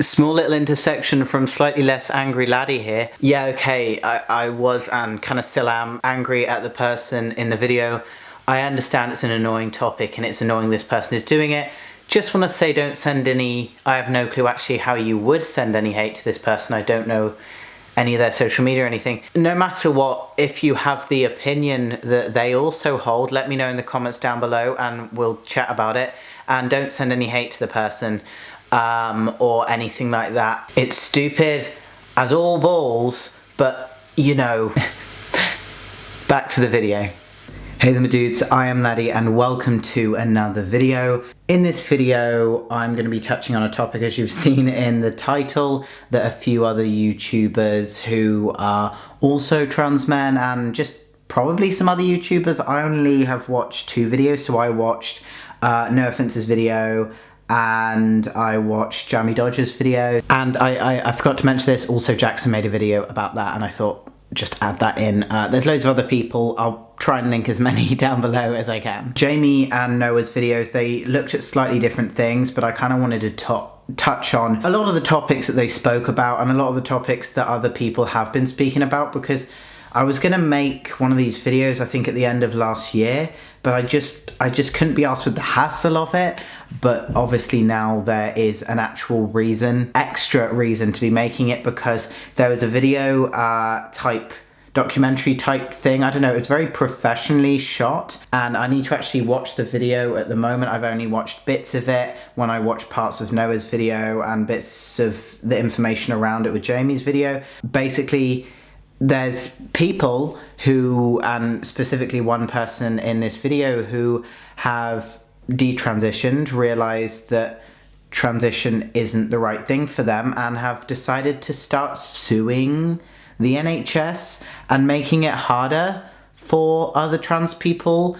Small little intersection from slightly less angry Laddie here. Yeah, okay, I was and kind of still am angry at the person in the video. I understand it's an annoying topic and it's annoying this person is doing it. Just want to say don't send any, I have no clue actually how you would send any hate to this person. I don't know any of their social media or anything. No matter what, if you have the opinion that they also hold, let me know in the comments down below and we'll chat about it. And don't send any hate to the person or anything like that. It's stupid as all balls, but you know. Back to the video. Hey there my dudes, I am Laddie and welcome to another video. In this video, I'm going to be touching on a topic, as you've seen in the title, that a few other YouTubers who are also trans men and just probably some other YouTubers. I only have watched 2 videos, so I watched No Offence's video and I watched Jamie Dodger's video. And I forgot to mention this, also Jackson made a video about that and I thought, just add that in. There's loads of other people. I'll try and link as many down below as I can. Jamie and Noah's videos, they looked at slightly different things, but I kind of wanted to touch on a lot of the topics that they spoke about and a lot of the topics that other people have been speaking about, because I was gonna make one of these videos, I think at the end of last year, but I just couldn't be asked with the hassle of it. But obviously now there is an actual reason, extra reason to be making it, because there was a video documentary type thing. I don't know, it's very professionally shot and I need to actually watch the video at the moment. I've only watched bits of it when I watched parts of Noah's video and bits of the information around it with Jamie's video. Basically, there's people who, and specifically one person in this video, who have detransitioned, realized that transition isn't the right thing for them and have decided to start suing the NHS and making it harder for other trans people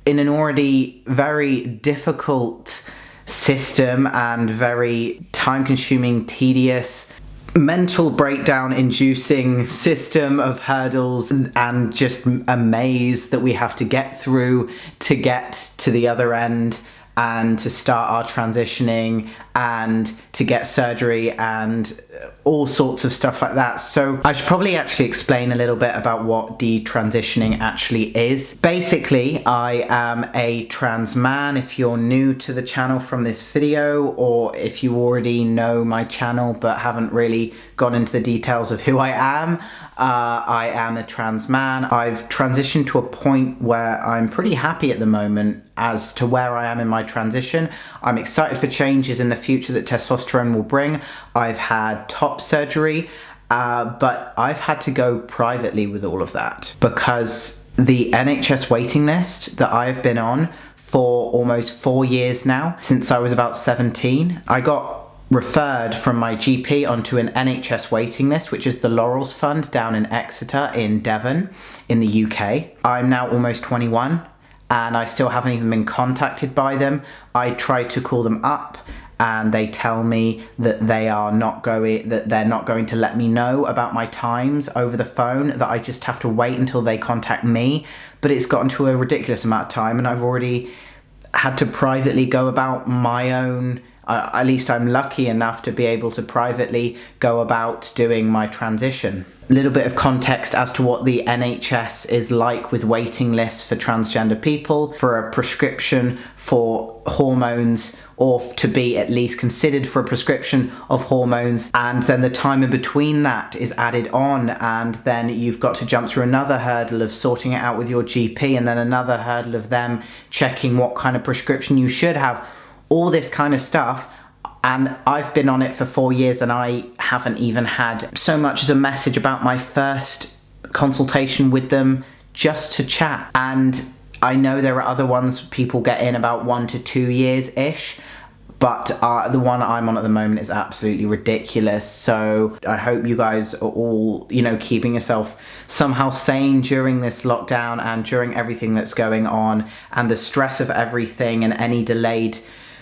in an already very difficult system and very time-consuming, tedious, mental breakdown inducing system of hurdles and just a maze that we have to get through to get to the other end and to start our transitioning and to get surgery and all sorts of stuff like that. So I should probably actually explain a little bit about what detransitioning actually is. Basically, I am a trans man. If you're new to the channel from this video, or if you already know my channel but haven't really gone into the details of who I am a trans man. I've transitioned to a point where I'm pretty happy at the moment as to where I am in my transition. I'm excited for changes in the future that testosterone will bring. I've had top surgery, but I've had to go privately with all of that because the NHS waiting list that I've been on for almost 4 years now, since I was about 17, I got referred from my GP onto an NHS waiting list, which is the Laurels Fund down in Exeter in Devon in the UK. I'm now almost 21 and I still haven't even been contacted by them. I tried to call them up and they tell me that they're not going to let me know about my times over the phone, that I just have to wait until they contact me. But it's gotten to a ridiculous amount of time and I've already had to privately go about my own, at least I'm lucky enough to be able to privately go about doing my transition. A little bit of context as to what the NHS is like with waiting lists for transgender people, for a prescription for hormones, or to be at least considered for a prescription of hormones, and then the time in between that is added on, and then you've got to jump through another hurdle of sorting it out with your GP, and then another hurdle of them checking what kind of prescription you should have. All this kind of stuff, and I've been on it for 4 years and I haven't even had so much as a message about my first consultation with them, just to chat. And I know there are other ones people get in about 1 to 2 years-ish, but the one I'm on at the moment is absolutely ridiculous. So I hope you guys are all, you know, keeping yourself somehow sane during this lockdown and during everything that's going on and the stress of everything and any delayed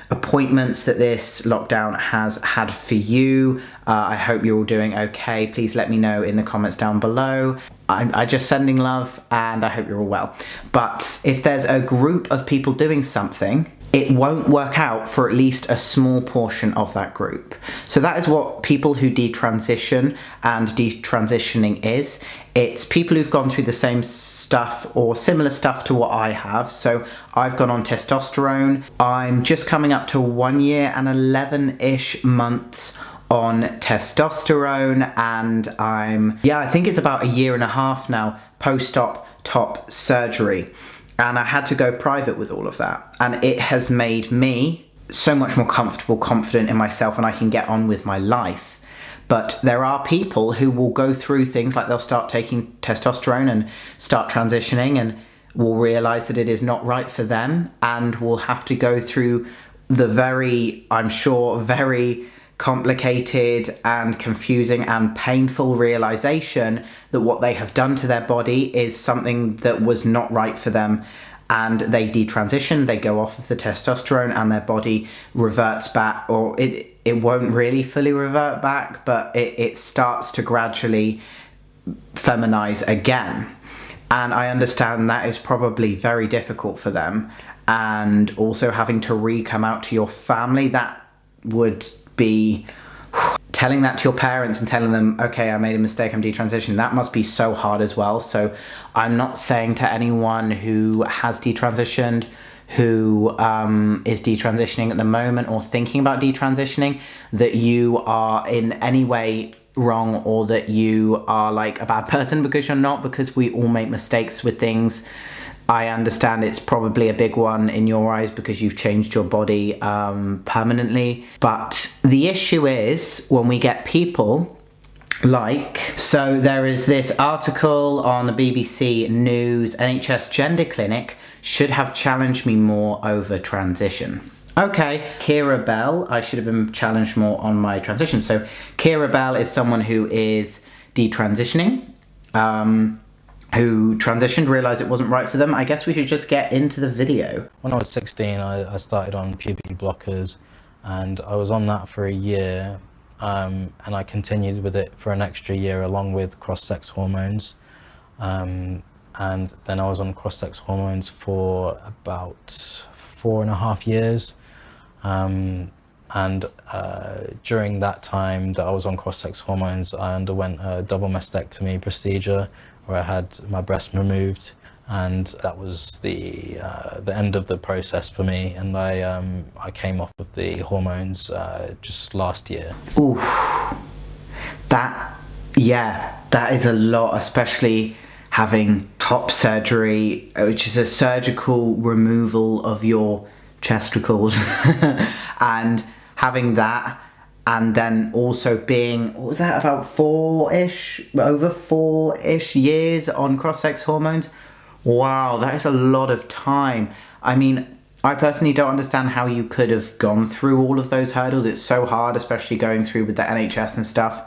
appointments that this lockdown has had for you. I hope you're all doing okay. Please let me know in the comments down below. I'm just sending love and I hope you're all well. But if there's a group of people doing something it won't work out for at least a small portion of that group. So that is what people who detransition and detransitioning is. It's people who've gone through the same stuff or similar stuff to what I have. So I've gone on testosterone. I'm just coming up to 1 year and 11-ish months on testosterone, and I think it's about 1.5 years now post-op top surgery. And I had to go private with all of that. And it has made me so much more comfortable, confident in myself, and I can get on with my life. But there are people who will go through things like they'll start taking testosterone and start transitioning and will realize that it is not right for them, and will have to go through the very, I'm sure, very complicated and confusing and painful realization that what they have done to their body is something that was not right for them, and they detransition, they go off of the testosterone, and their body reverts back, or it won't really fully revert back, but it starts to gradually feminize again. And I understand that is probably very difficult for them, and also having to come out to your family, that would be telling that to your parents and telling them, okay, I made a mistake, I'm detransitioning. That must be so hard as well. So I'm not saying to anyone who has detransitioned, who is detransitioning at the moment or thinking about detransitioning, that you are in any way wrong, or that you are like a bad person, because you're not, because we all make mistakes with things. I understand it's probably a big one in your eyes because you've changed your body permanently. But the issue is when we get people like, so there is this article on the BBC News, NHS gender clinic should have challenged me more over transition. Okay, Keira Bell, I should have been challenged more on my transition. So Keira Bell is someone who is detransitioning, who transitioned, realised it wasn't right for them. I guess we should just get into the video. When I was 16, I started on puberty blockers, and I was on that for 1 year, and I continued with it for an extra year along with cross-sex hormones. And then I was on cross-sex hormones for about 4.5 years. During that time that I was on cross-sex hormones, I underwent a double mastectomy procedure where I had my breast removed, and that was the end of the process for me. And I came off of the hormones just last year. Ooh, that is a lot, especially having top surgery, which is a surgical removal of your testicles, and having that, and then also being, what was that, about over 4-ish years on cross-sex hormones. Wow, that is a lot of time. I mean, I personally don't understand how you could have gone through all of those hurdles. It's so hard, especially going through with the NHS and stuff,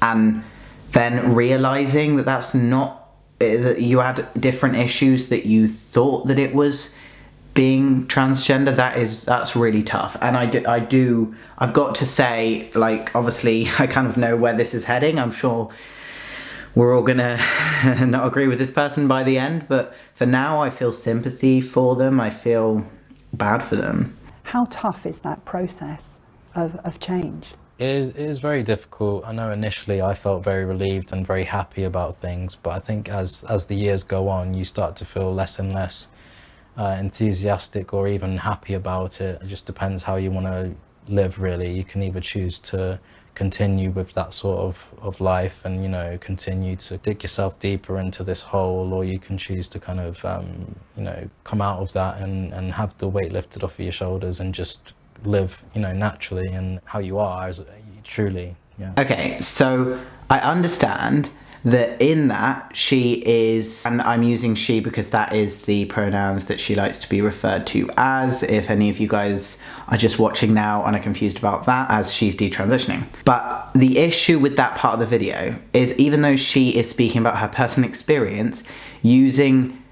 and then realizing that that's not, that you had different issues, that you thought that it was being transgender. That's really tough. And I've got to say, like, obviously I kind of know where this is heading. I'm sure we're all gonna not agree with this person by the end, but for now I feel sympathy for them. I feel bad for them. How tough is that process of change? It is very difficult. I know initially I felt very relieved and very happy about things, but I think as the years go on, you start to feel less and less enthusiastic or even happy about it. It just depends how you want to live, really. You can either choose to continue with that sort of life and, you know, continue to dig yourself deeper into this hole, or you can choose to kind of you know, come out of that and have the weight lifted off of your shoulders and just live, you know, naturally and how you are as truly. Yeah. Okay, so I understand that in that she is, and I'm using she because that is the pronouns that she likes to be referred to as, if any of you guys are just watching now and are confused about that, as she's detransitioning. But the issue with that part of the video is, even though she is speaking about her personal experience, using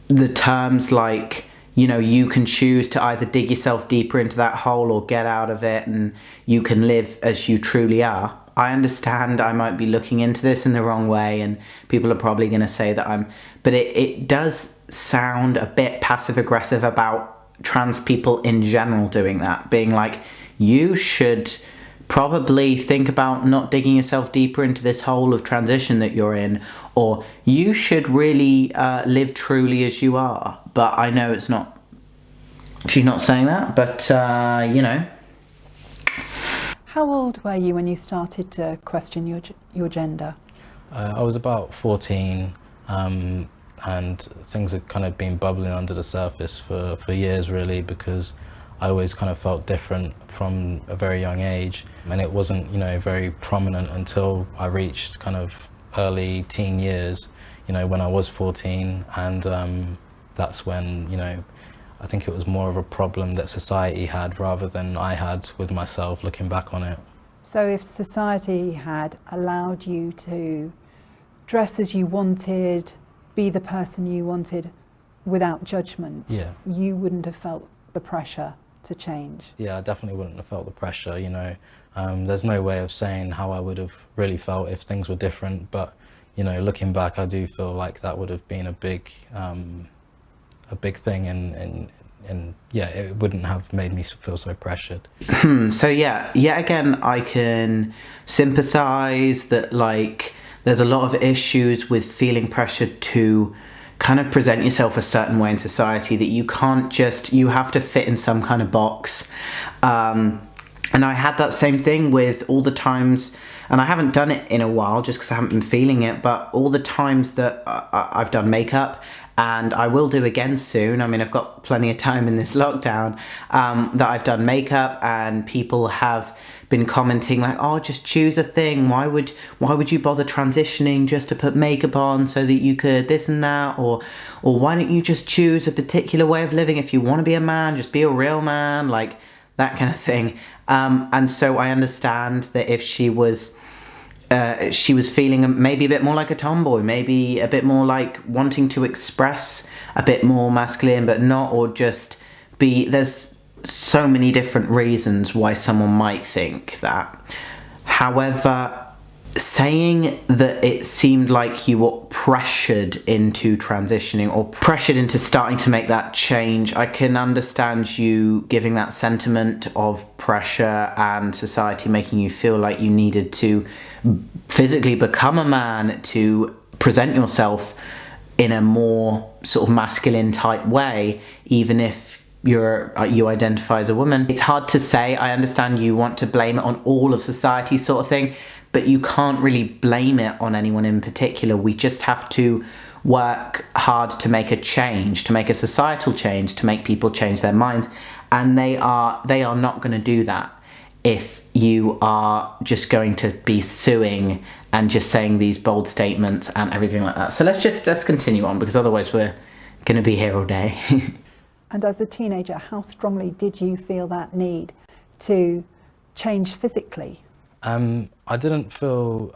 the terms like, you know, you can choose to either dig yourself deeper into that hole or get out of it, and you can live as you truly are. I understand I might be looking into this in the wrong way, and people are probably going to say that but it does sound a bit passive aggressive about trans people in general doing that, being like, you should probably think about not digging yourself deeper into this hole of transition that you're in, or you should really live truly as you are. But I know it's not, she's not saying that, but you know. How old were you when you started to question your gender? I was about 14, and things had kind of been bubbling under the surface for years, really, because I always kind of felt different from a very young age, and it wasn't, you know, very prominent until I reached kind of early teen years, you know, when I was 14, and that's when, you know, I think it was more of a problem that society had rather than I had with myself, looking back on it. So if society had allowed you to dress as you wanted, be the person you wanted without judgment, Yeah. you wouldn't have felt the pressure to change? Yeah, I definitely wouldn't have felt the pressure, you know. There's no way of saying how I would have really felt if things were different, but, you know, looking back, I do feel like that would have been a big thing, and yeah, it wouldn't have made me feel so pressured. So yeah, yet again, I can sympathize that, like, there's a lot of issues with feeling pressured to kind of present yourself a certain way in society, that you can't just, you have to fit in some kind of box. And I had that same thing with all the times, and I haven't done it in a while just because I haven't been feeling it, but all the times that I've done makeup, and I will do again soon. I mean, I've got plenty of time in this lockdown, that I've done makeup, and people have been commenting like, oh, just choose a thing. Why would you bother transitioning just to put makeup on so that you could this and that? Or why don't you just choose a particular way of living? If you want to be a man, just be a real man, like that kind of thing. And so I understand that if she was feeling maybe a bit more like a tomboy, maybe a bit more like wanting to express a bit more masculine, but not, or just be, there's so many different reasons why someone might think that. However, saying that it seemed like you were pressured into transitioning or pressured into starting to make that change, I can understand you giving that sentiment of pressure and society making you feel like you needed to physically become a man to present yourself in a more sort of masculine type way, even if you identify as a woman. It's hard to say. I understand you want to blame it on all of society sort of thing, but you can't really blame it on anyone in particular. We just have to work hard to make a change, to make a societal change, to make people change their minds, and they are not going to do that if you are just going to be suing and just saying these bold statements and everything like that. So let's continue on, because otherwise we're going to be here all day. And as a teenager, how strongly did you feel that need to change physically? I didn't feel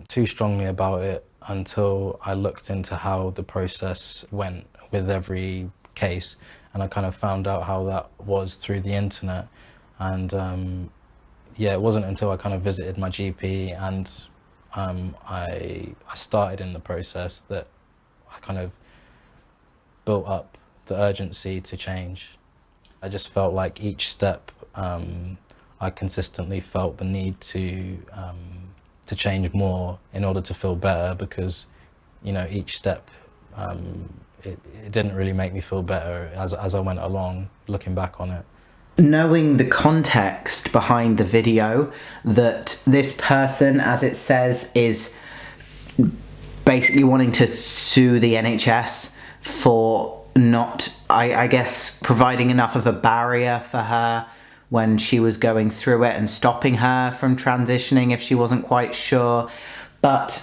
too strongly about it until I looked into how the process went with every case, and I kind of found out how that was through the internet. And yeah, it wasn't until I kind of visited my GP and I started in the process that I kind of built up the urgency to change. I just felt like each step I consistently felt the need to change more in order to feel better, because, you know, each step it didn't really make me feel better as I went along, looking back on it. Knowing the context behind the video, that this person, as it says, is basically wanting to sue the NHS for not, I guess, providing enough of a barrier for her when she was going through it and stopping her from transitioning if she wasn't quite sure. But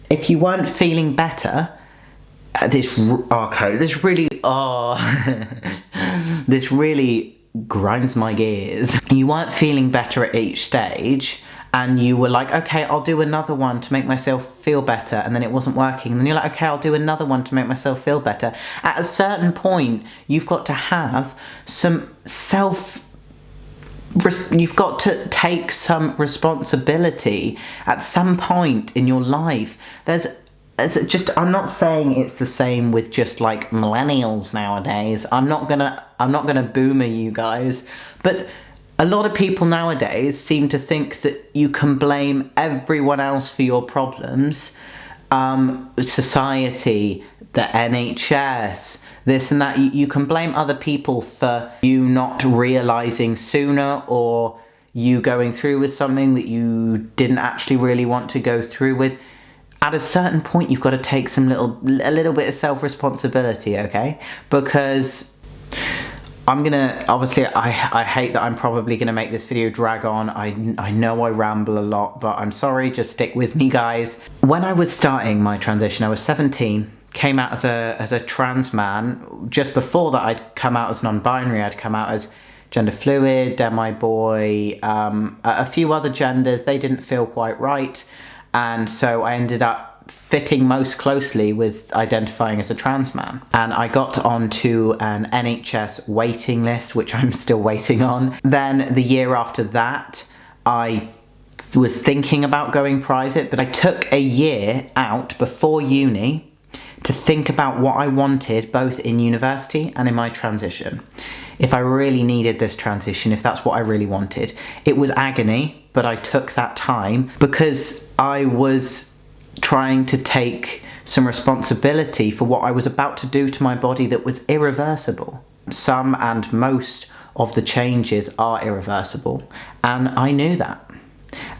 if you weren't feeling better, this really grinds my gears. You weren't feeling better at each stage, and you were like, okay, I'll do another one to make myself feel better, and then it wasn't working, and then you're like, okay, I'll do another one to make myself feel better. At a certain point, you've got to have some you've got to take some responsibility at some point in your life. There's I'm not saying it's the same with just like millennials nowadays. I'm not gonna boomer you guys, but a lot of people nowadays seem to think that you can blame everyone else for your problems. Society, the NHS, this and that. You can blame other people for you not realizing sooner, or you going through with something that you didn't actually really want to go through with. At a certain point, you've got to take a little bit of self-responsibility, okay? Because obviously, I hate that I'm probably gonna make this video drag on. I know I ramble a lot, but I'm sorry, just stick with me, guys. When I was starting my transition, I was 17, came out as a trans man. Just before that, I'd come out as non-binary, I'd come out as gender fluid, demi-boy, a few other genders. They didn't feel quite right. And so I ended up fitting most closely with identifying as a trans man. And I got onto an NHS waiting list, which I'm still waiting on. Then the year after that, I was thinking about going private, but I took a year out before uni to think about what I wanted, both in university and in my transition. If I really needed this transition, if that's what I really wanted. It was agony, but I took that time because I was trying to take some responsibility for what I was about to do to my body that was irreversible. Some and most of the changes are irreversible, and I knew that.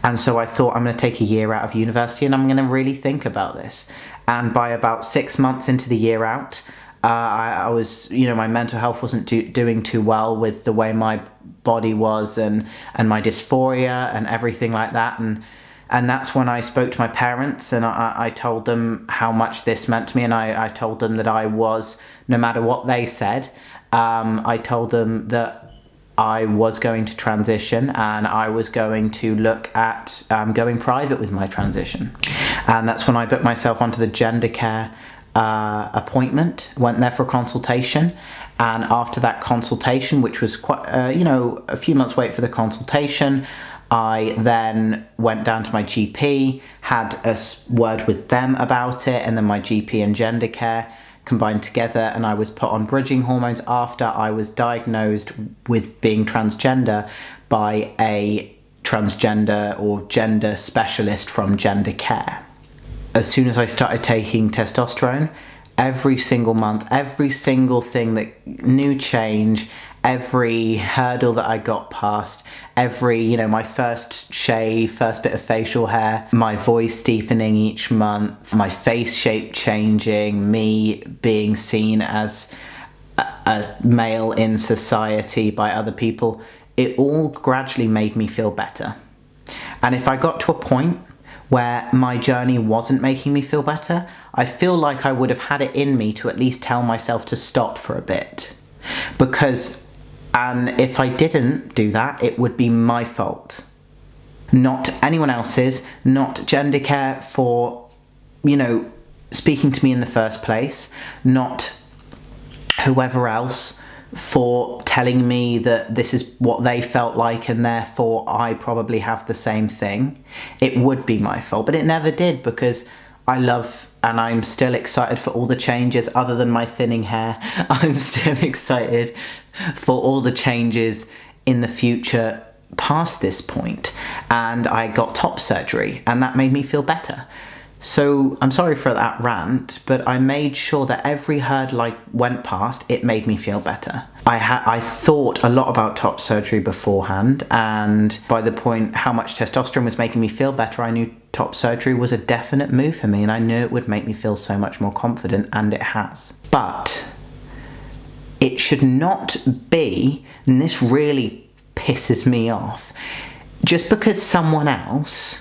And so I thought, I'm going to take a year out of university and I'm going to really think about this. And by about 6 months into the year out, I was, my mental health wasn't doing too well with the way my body was and my dysphoria and everything like that. And that's when I spoke to my parents, and I told them how much this meant to me. And I told them that I was, no matter what they said, I told them that I was going to transition and I was going to look at going private with my transition. And that's when I booked myself onto the gender care appointment, went there for a consultation. And after that consultation, which was quite, a few months wait for the consultation, I then went down to my GP, had a word with them about it, and then my GP and gender care combined together, and I was put on bridging hormones after I was diagnosed with being transgender by a transgender or gender specialist from gender care. As soon as I started taking testosterone, every single month, every single thing that new change, every hurdle that I got past, my first shave, first bit of facial hair, my voice deepening each month, my face shape changing, me being seen as a male in society by other people, it all gradually made me feel better. And if I got to a point where my journey wasn't making me feel better, I feel like I would have had it in me to at least tell myself to stop for a bit. And if I didn't do that, it would be my fault. Not anyone else's, not gender care for, speaking to me in the first place, not whoever else for telling me that this is what they felt like and therefore I probably have the same thing. It would be my fault, but it never did, because I love and I'm still excited for all the changes other than my thinning hair. I'm still excited for all the changes in the future past this point. And I got top surgery and that made me feel better. So I'm sorry for that rant, but I made sure that every hurdle I went past, it made me feel better. I thought a lot about top surgery beforehand, and by the point how much testosterone was making me feel better, I knew top surgery was a definite move for me, and I knew it would make me feel so much more confident, and it has. But it should not be, and this really pisses me off, just because someone else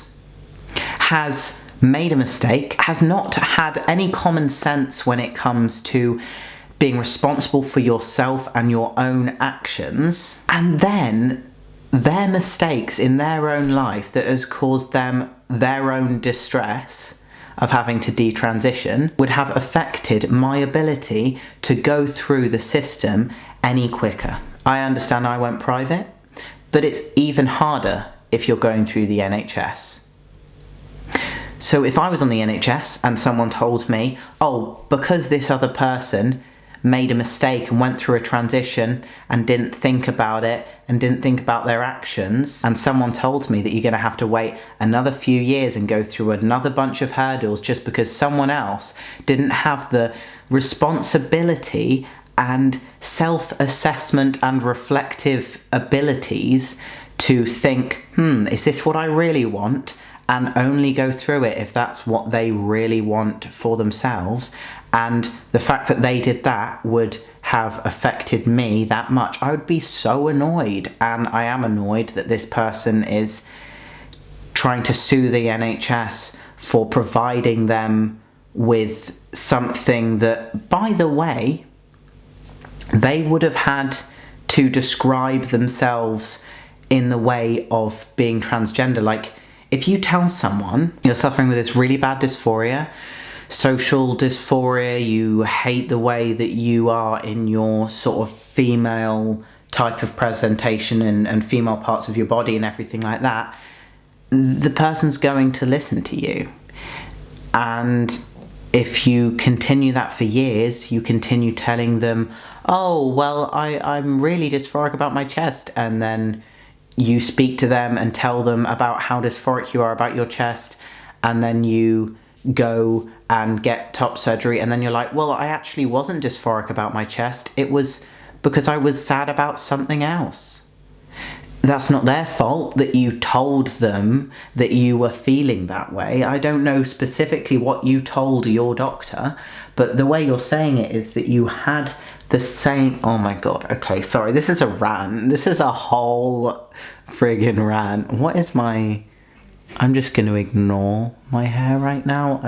has made a mistake, has not had any common sense when it comes to being responsible for yourself and your own actions, and then their mistakes in their own life that has caused them their own distress of having to detransition would have affected my ability to go through the system any quicker. I understand I went private, but it's even harder if you're going through the NHS. So if I was on the NHS and someone told me, oh, because this other person made a mistake and went through a transition and didn't think about it and didn't think about their actions, and someone told me that you're going to have to wait another few years and go through another bunch of hurdles just because someone else didn't have the responsibility and self-assessment and reflective abilities to think, is this what I really want? And only go through it if that's what they really want for themselves. And the fact that they did that would have affected me that much. I would be so annoyed, and I am annoyed that this person is trying to sue the NHS for providing them with something that, by the way, they would have had to describe themselves in the way of being transgender. Like, if you tell someone you're suffering with this really bad dysphoria, social dysphoria, you hate the way that you are in your sort of female type of presentation and female parts of your body and everything like that, the person's going to listen to you. And if you continue that for years, you continue telling them, oh, well, I'm really dysphoric about my chest, and then you speak to them and tell them about how dysphoric you are about your chest, and then you go and get top surgery, and then you're like, well, I actually wasn't dysphoric about my chest, it was because I was sad about something else. That's not their fault that you told them that you were feeling that way. I don't know specifically what you told your doctor, but the way you're saying it is that you had the same... Oh my god, okay, sorry, this is a rant. This is a whole friggin' rant. What is my... I'm just going to ignore my hair right now.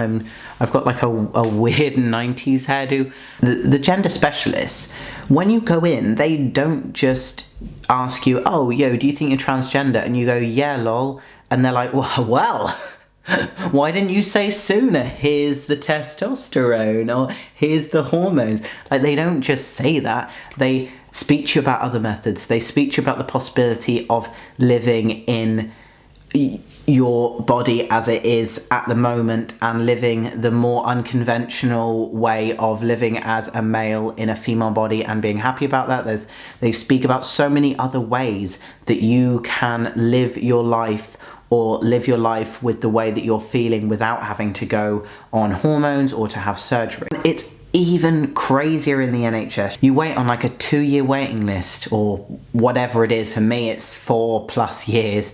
I've got like a weird 90s hairdo. The gender specialists, when you go in, they don't just ask you, oh, yo, do you think you're transgender? And you go, yeah, lol. And they're like, well, why didn't you say sooner? Here's the testosterone, or here's the hormones. Like, they don't just say that. They speak to you about other methods. They speak to you about the possibility of living in your body as it is at the moment and living the more unconventional way of living as a male in a female body and being happy about that. They speak about so many other ways that you can live your life, or live your life with the way that you're feeling without having to go on hormones or to have surgery. It's even crazier in the NHS. You wait on like a 2-year waiting list, or whatever it is. For me, it's 4+ years.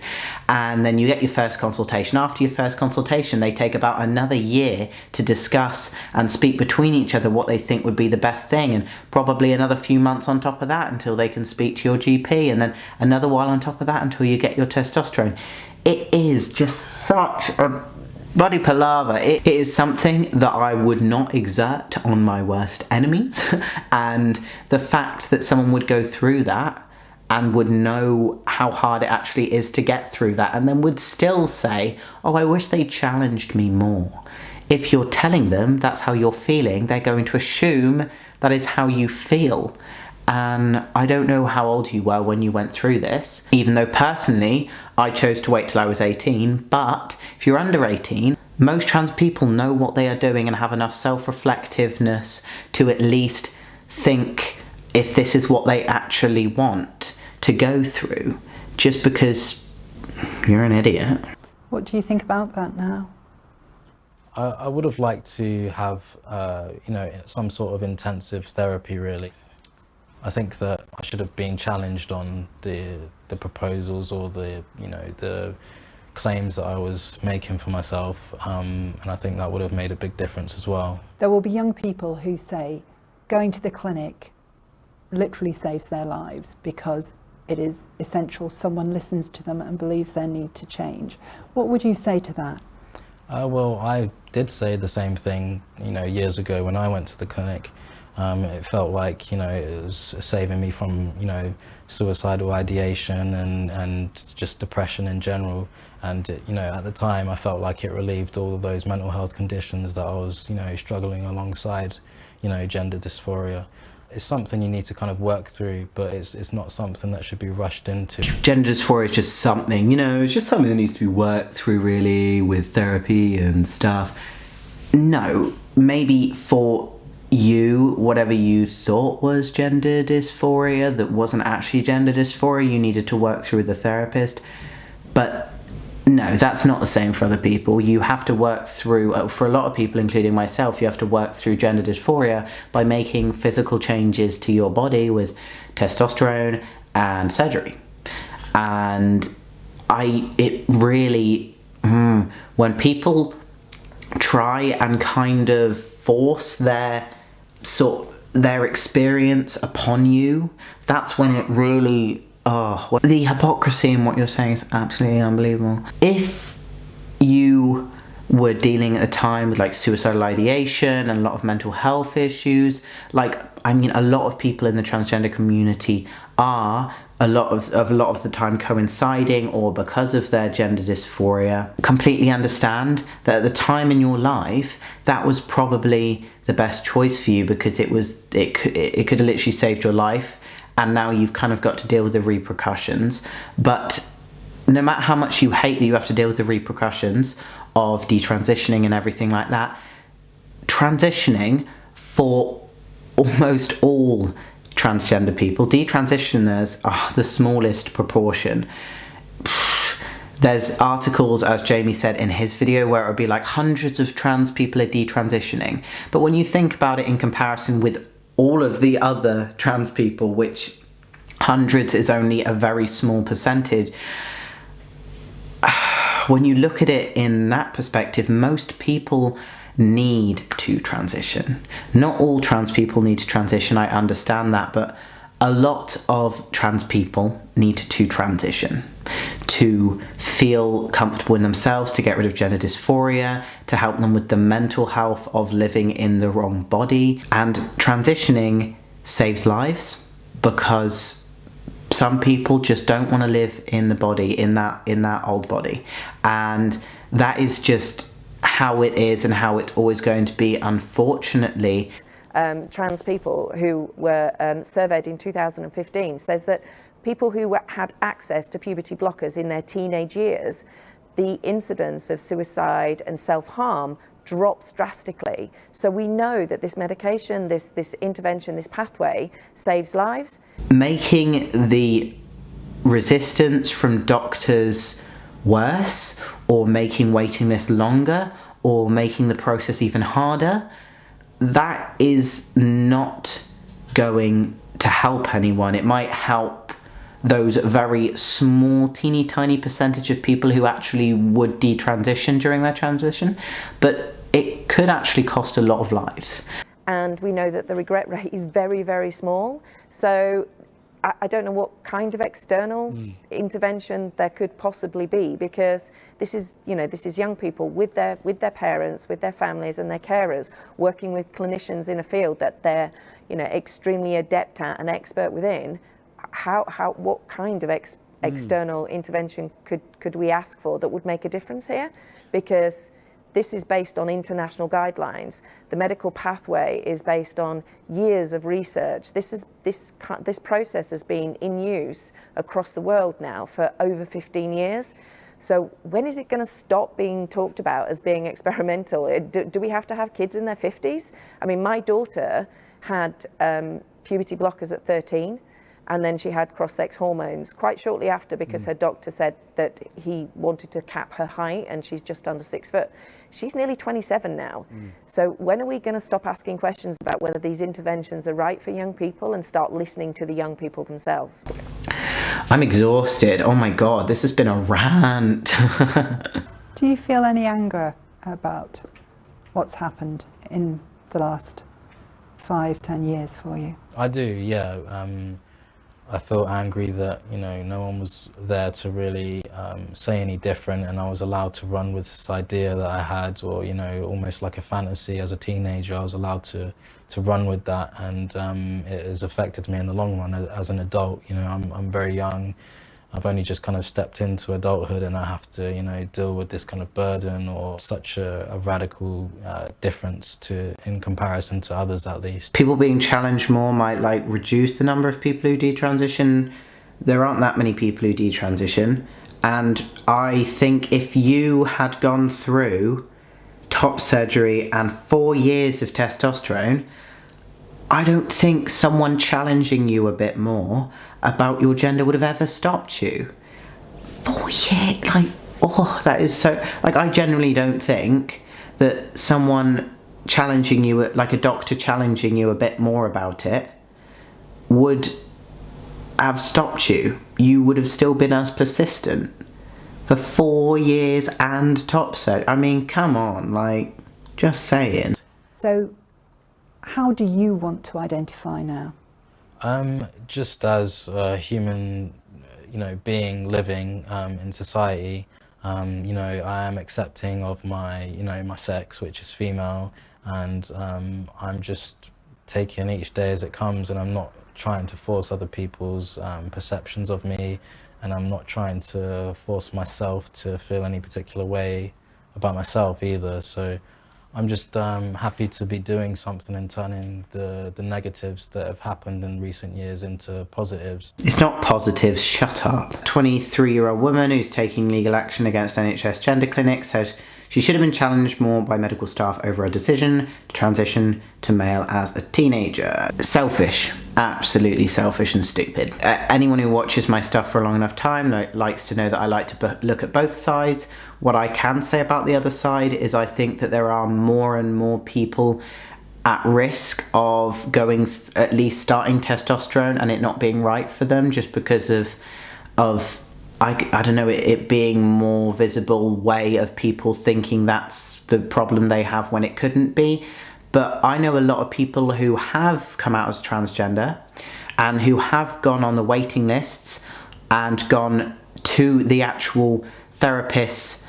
And then you get your first consultation. After your first consultation, they take about another year to discuss and speak between each other what they think would be the best thing, and probably another few months on top of that until they can speak to your GP, and then another while on top of that until you get your testosterone. It is just such a bloody palaver. It is something that I would not exert on my worst enemies. And the fact that someone would go through that and would know how hard it actually is to get through that, and then would still say, oh, I wish they challenged me more. If you're telling them that's how you're feeling, they're going to assume that is how you feel. And I don't know how old you were when you went through this, even though personally I chose to wait till I was 18, but if you're under 18, most trans people know what they are doing and have enough self-reflectiveness to at least think if this is what they actually want to go through, just because you're an idiot. What do you think about that now? I would have liked to have, some sort of intensive therapy, really. I think that I should have been challenged on the proposals, or the claims that I was making for myself, and I think that would have made a big difference as well. There will be young people who say going to the clinic literally saves their lives because it is essential someone listens to them and believes their need to change. What would you say to that? Well, I did say the same thing, years ago when I went to the clinic. It felt like, it was saving me from, suicidal ideation and just depression in general. And, at the time I felt like it relieved all of those mental health conditions that I was, struggling alongside, gender dysphoria. it's something you need to kind of work through, but it's not something that should be rushed into. Gender dysphoria is just something, you know, it's just something that needs to be worked through really with therapy and stuff. No, maybe for you, whatever you thought was gender dysphoria that wasn't actually gender dysphoria, you needed to work through with the therapist. But no, that's not the same for other people. You have to work through, for a lot of people, including myself, you have to work through gender dysphoria by making physical changes to your body with testosterone and surgery. And it really, when people try and kind of force their experience upon you, that's when it really, the hypocrisy in what you're saying is absolutely unbelievable. If you were dealing at the time with like suicidal ideation and a lot of mental health issues, like, I mean, a lot of people in the transgender community are a lot of the time coinciding or because of their gender dysphoria, completely understand that at the time in your life that was probably the best choice for you, because it could have literally saved your life, and now you've kind of got to deal with the repercussions. But no matter how much you hate that you have to deal with the repercussions of detransitioning and everything like that, transitioning for almost all transgender people, detransitioners are the smallest proportion. There's articles, as Jamie said in his video, where it would be like hundreds of trans people are detransitioning. But when you think about it in comparison with all of the other trans people, which hundreds is only a very small percentage, when you look at it in that perspective, most people need to transition. Not all trans people need to transition, I understand that, but a lot of trans people need to transition to feel comfortable in themselves, to get rid of gender dysphoria, to help them with the mental health of living in the wrong body. And transitioning saves lives, because some people just don't want to live in the body, in that old body, and that is just how it is and how it's always going to be, unfortunately. Trans people who were surveyed in 2015 says that people who had access to puberty blockers in their teenage years, the incidence of suicide and self-harm drops drastically. So we know that this medication, this intervention, this pathway saves lives. Making the resistance from doctors worse, or making waiting lists longer, or making the process even harder, that is not going to help anyone. It might help those very small, teeny tiny percentage of people who actually would detransition during their transition, but it could actually cost a lot of lives. And we know that the regret rate is very, very small. So I don't know what kind of external intervention there could possibly be, because this is young people with their parents, with their families and their carers, working with clinicians in a field that they're extremely adept at and expert within. What kind of external intervention could we ask for that would make a difference here? Because this is based on international guidelines. The medical pathway is based on years of research. This process has been in use across the world now for over 15 years. So when is it going to stop being talked about as being experimental? Do we have to have kids in their 50s? I mean, my daughter had puberty blockers at 13. And then she had cross-sex hormones quite shortly after, because her doctor said that he wanted to cap her height, and she's just under 6 foot. She's nearly 27 now. So when are we going to stop asking questions about whether these interventions are right for young people and start listening to the young people themselves? I'm exhausted. Oh my God, this has been a rant. Do you feel any anger about what's happened in the last 5-10 years for you? I do, yeah. I feel angry that no one was there to really say any different, and I was allowed to run with this idea that I had, or almost like a fantasy as a teenager. I was allowed to run with that, and it has affected me in the long run as an adult. I'm very young. I've only just kind of stepped into adulthood, and I have to, you know, deal with this kind of burden or such a radical difference in comparison to others, at least. People being challenged more might like reduce the number of people who detransition. There aren't that many people who detransition, and I think if you had gone through top surgery and 4 years of testosterone, I don't think someone challenging you a bit more about your gender would have ever stopped you. 4 years, like, oh, that is so, like, I generally don't think that someone challenging you, like a doctor challenging you a bit more about it, would have stopped you. You would have still been as persistent for 4 years and top surgery. I mean, come on, like, just saying. So, how do you want to identify now? Just as a human, you know, being living in society, you know, I am accepting of my, you know, my sex, which is female, and I'm just taking each day as it comes, and I'm not trying to force other people's perceptions of me, and I'm not trying to force myself to feel any particular way about myself either. So I'm just happy to be doing something and turning the negatives that have happened in recent years into positives. It's not positives, shut up. 23-year-old woman who's taking legal action against NHS gender clinics says she should have been challenged more by medical staff over a decision to transition to male as a teenager. Selfish, absolutely selfish and stupid. Anyone who watches my stuff for a long enough time likes to know that I like to look at both sides. What I can say about the other side is I think that there are more and more people at risk of going, at least starting testosterone and it not being right for them just because of I don't know, it being more visible way of people thinking that's the problem they have when it couldn't be. But I know a lot of people who have come out as transgender and who have gone on the waiting lists and gone to the actual therapists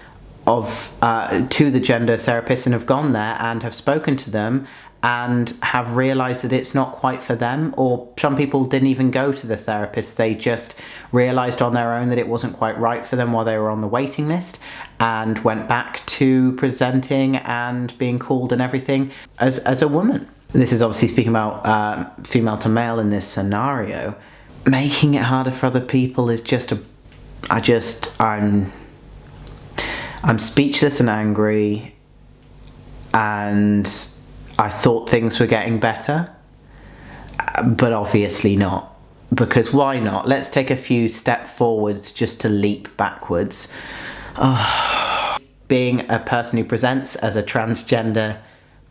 to the gender therapists and have gone there and have spoken to them and have realised that it's not quite for them, or some people didn't even go to the therapist, they just realised on their own that it wasn't quite right for them while they were on the waiting list and went back to presenting and being called and everything as a woman. This is obviously speaking about female to male in this scenario. Making it harder for other people is just I'm speechless and angry, and I thought things were getting better, but obviously not. Because why not? Let's take a few steps forwards just to leap backwards. Being a person who presents as a transgender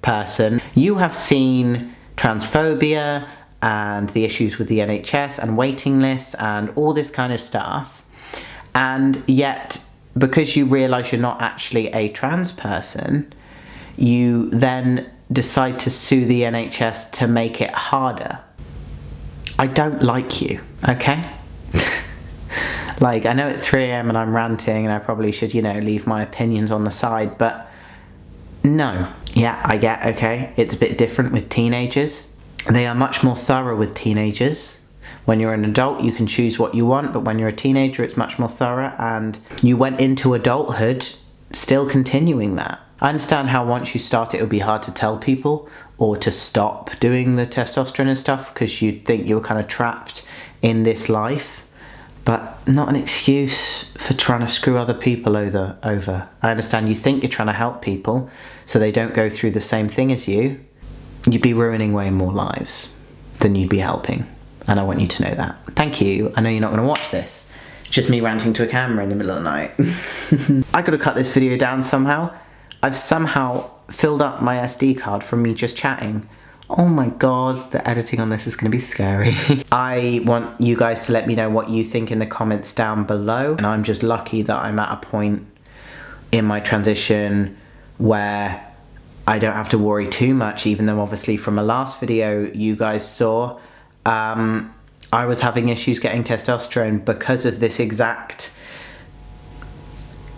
person, you have seen transphobia and the issues with the NHS and waiting lists and all this kind of stuff, and yet because you realise you're not actually a trans person, you then decide to sue the NHS to make it harder. I don't like you, okay? Like, I know it's 3 AM and I'm ranting and I probably should, you know, leave my opinions on the side, but no. Yeah, I get, okay, it's a bit different with teenagers. They are much more thorough with teenagers. When you're an adult, you can choose what you want, but when you're a teenager, it's much more thorough, and you went into adulthood still continuing that. I understand how once you start it would be hard to tell people or to stop doing the testosterone and stuff because you'd think you were kind of trapped in this life, but not an excuse for trying to screw other people over. I understand you think you're trying to help people so they don't go through the same thing as you. You'd be ruining way more lives than you'd be helping, and I want you to know that. Thank you. I know you're not going to watch this. Just me ranting to a camera in the middle of the night. I gotta cut this video down somehow. I've somehow filled up my SD card from me just chatting. Oh my god, the editing on this is gonna be scary. I want you guys to let me know what you think in the comments down below. And I'm just lucky that I'm at a point in my transition where I don't have to worry too much, even though obviously from a last video you guys saw, I was having issues getting testosterone because of this exact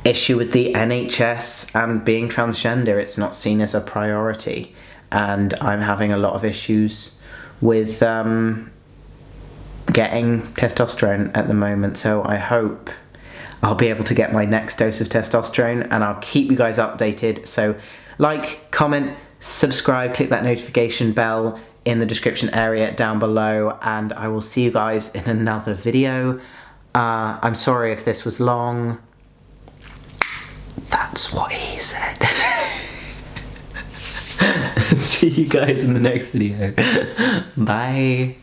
issue with the NHS and being transgender. It's not seen as a priority, and I'm having a lot of issues with getting testosterone at the moment, so I hope I'll be able to get my next dose of testosterone, and I'll keep you guys updated. So like, comment, subscribe, click that notification bell in the description area down below, and I will see you guys in another video. I'm sorry if this was long. That's what he said. See you guys in the next video. Bye.